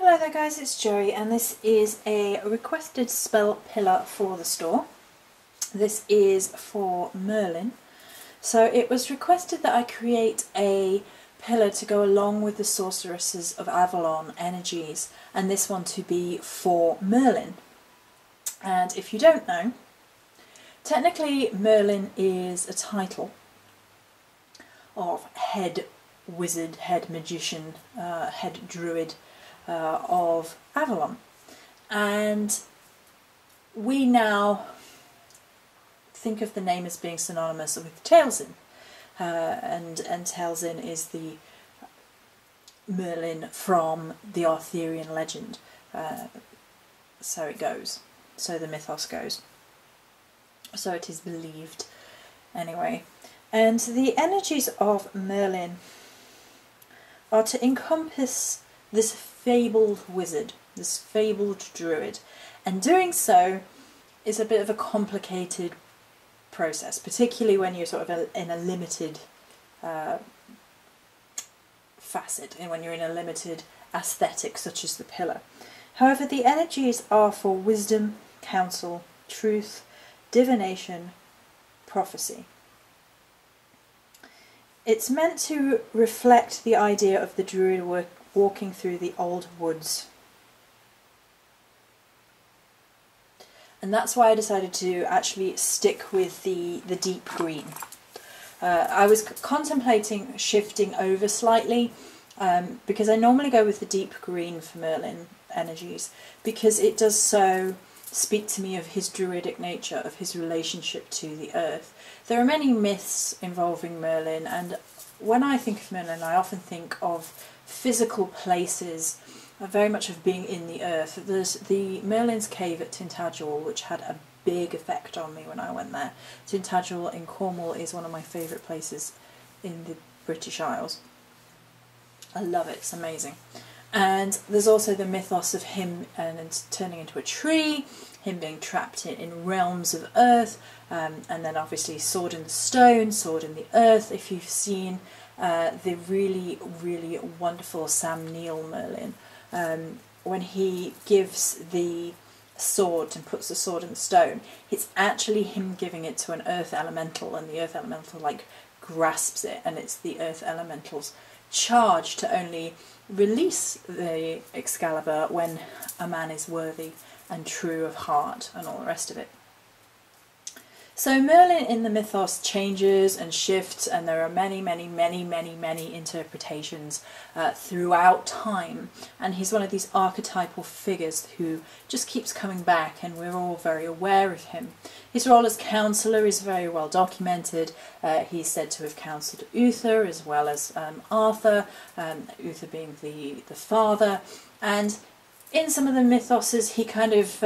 Hello there guys, it's Joey and this is a requested spell pillar for the store. This is for Merlin. So it was requested that I create a pillar to go along with the Sorceresses of Avalon energies, and this one to be for Merlin. And if you don't know, technically Merlin is a title of head wizard, head magician, head druid of Avalon, and we now think of the name as being synonymous with Taliesin, and Taliesin is the Merlin from the Arthurian legend. So it goes, so the mythos goes, so it is believed anyway. And the energies of Merlin are to encompass this fabled wizard, this fabled druid, and doing so is a bit of a complicated process, particularly when you're sort of in a limited facet, and when you're in a limited aesthetic such as the pillar. However, the energies are for wisdom, counsel, truth, divination, prophecy. It's meant to reflect the idea of the druid walking through the old woods. And that's why I decided to actually stick with the deep green. I was contemplating shifting over slightly, because I normally go with the deep green for Merlin energies, because it does so speak to me of his druidic nature, of his relationship to the earth. There are many myths involving Merlin, and when I think of Merlin I often think of physical places, very much of being in the earth. There's the Merlin's cave at Tintagel, which had a big effect on me when I went there. Tintagel in Cornwall is one of my favourite places in the British Isles. I love it, it's amazing. And there's also the mythos of him and turning into a tree, him being trapped in realms of earth, and then obviously sword in the stone, sword in the earth. If you've seen the really, really wonderful Sam Neill Merlin, when he gives the sword and puts the sword in the stone, it's actually him giving it to an earth elemental, and the earth elemental like grasps it, and it's the earth elemental's charge to only release the Excalibur when a man is worthy and true of heart and all the rest of it. So Merlin in the mythos changes and shifts, and there are many, many, many, many, many interpretations throughout time, and he's one of these archetypal figures who just keeps coming back, and we're all very aware of him. His role as counsellor is very well documented. He's said to have counselled Uther as well as Arthur, Uther being the father, and in some of the mythoses he kind of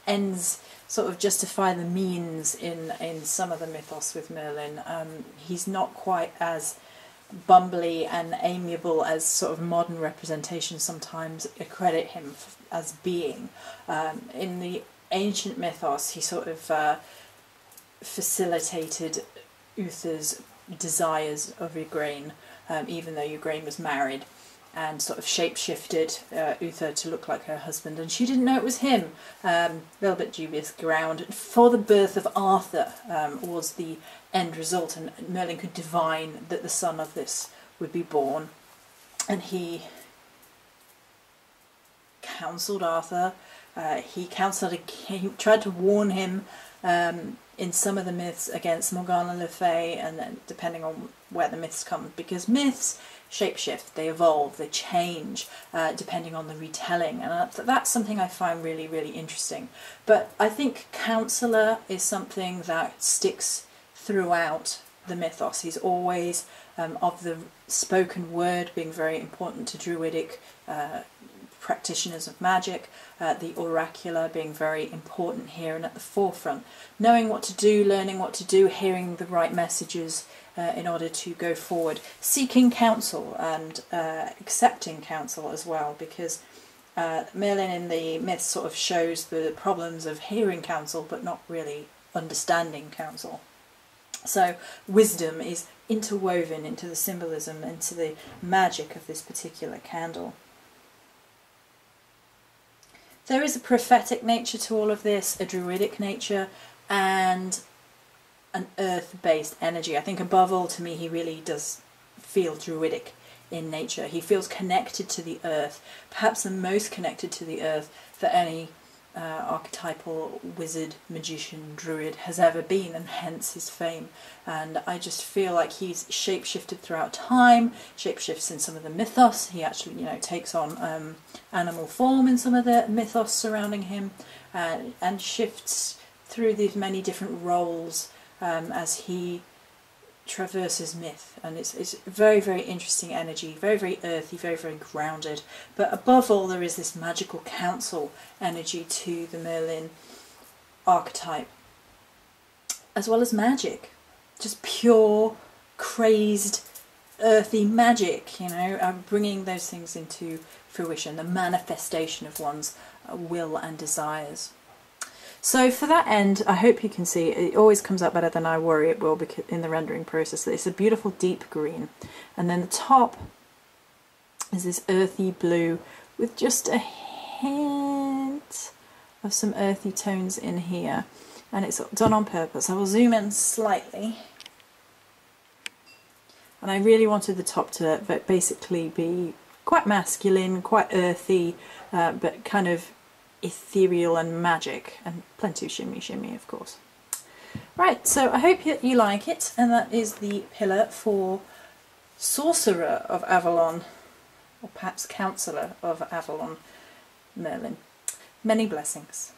ends sort of justify the means in some of the mythos with Merlin. He's not quite as bumbly and amiable as sort of modern representations sometimes accredit him as being. In the ancient mythos he sort of facilitated Uther's desires of Igraine, even though Igraine was married, and sort of shape-shifted Uther to look like her husband, and she didn't know it was him. A little bit dubious ground. For the birth of Arthur was the end result, and Merlin could divine that the son of this would be born, and he counselled Arthur. He tried to warn him in some of the myths against Morgana Le Fay, and then depending on where the myths come, because myths shapeshift, they evolve, they change depending on the retelling, and that's something I find really, really interesting. But I think counsellor is something that sticks throughout the mythos. He's always of the spoken word being very important to druidic practitioners of magic, the oracular being very important here and at the forefront. Knowing what to do, learning what to do, hearing the right messages in order to go forward. Seeking counsel and accepting counsel as well, because Merlin in the myths sort of shows the problems of hearing counsel but not really understanding counsel. So wisdom is interwoven into the symbolism, into the magic of this particular candle. There is a prophetic nature to all of this, a druidic nature, and an earth-based energy. I think above all, to me, he really does feel druidic in nature. He feels connected to the earth, perhaps the most connected to the earth that any archetypal wizard, magician, druid has ever been, and hence his fame. And I just feel like he's shapeshifted throughout time, shapeshifts in some of the mythos. He actually, takes on animal form in some of the mythos surrounding him, and shifts through these many different roles as he traverses myth. And it's very, very interesting energy, very, very earthy, very, very grounded. But above all, there is this magical council energy to the Merlin archetype, as well as magic, just pure, crazed, earthy magic, bringing those things into fruition, the manifestation of one's will and desires. So for that end, I hope you can see it always comes out better than I worry it will because in the rendering process. It's a beautiful deep green, and then the top is this earthy blue with just a hint of some earthy tones in here, and it's done on purpose. I will zoom in slightly, and I really wanted the top to basically be quite masculine, quite earthy, but kind of ethereal and magic, and plenty of shimmy shimmy, of course. Right, so I hope you like it, and that is the pillar for Sorcerer of Avalon, or perhaps Counsellor of Avalon, Merlin. Many blessings.